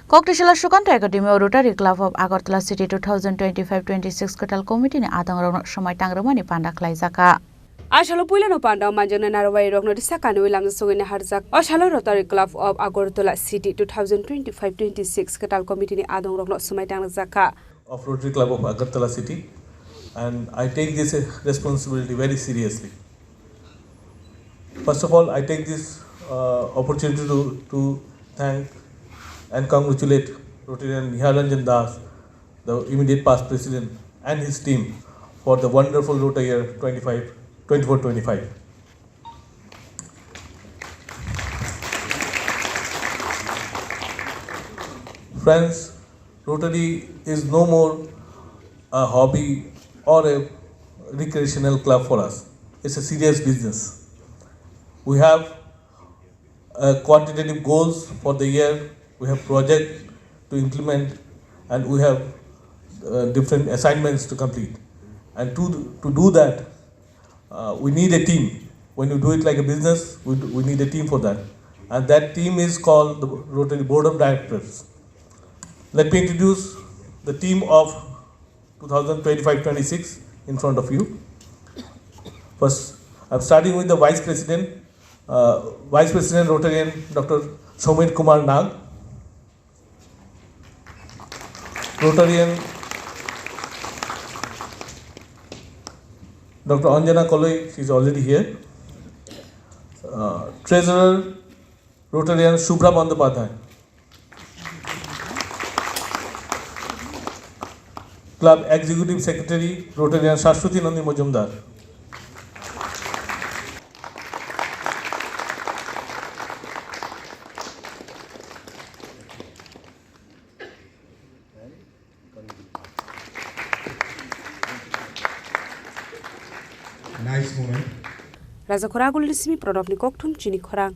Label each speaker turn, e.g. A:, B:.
A: Koktishala Shukanta Academy of Rotary Club of Agartala City 2025-26 Kwtal Committee ni Adongrok Swmai Tangrwmani Panda Khlaijakha.
B: Ashalo Pulano Panda Majana Narawai Rogno Sakano Wilam Sogin Harzak, Ashalo Rotary Club of Agartala City 2025-26 Kwtal Committee ni Adongrok Swmai Tangrwmani
C: of Rotary Club of Agartala City, and I take this responsibility very seriously. First of all, I take this opportunity to thank and congratulate Rotarian Niharanjan Das, the immediate past president, and his team for the wonderful Rotary year 24-25. Friends, Rotary is no more a hobby or a recreational club for us. It's a serious business. We have quantitative goals for the year, we have projects to implement, and we have different assignments to complete. And to do that, we need a team. When you do it like a business, we need a team for that. And that team is called the Rotary Board of Directors. Let me introduce the team of 2025-26 in front of you. First, I'm starting with the Vice President Rotarian Dr. Somir Kumar Nag, Rotarian Dr. Anjana Koloi, she is already here. Treasurer Rotarian Shubhra Bandopadhyay. Club Executive Secretary Rotarian Shashwati Nandi Majumdar.
D: Nice moment.
B: Raza Khorang Chini Khorang.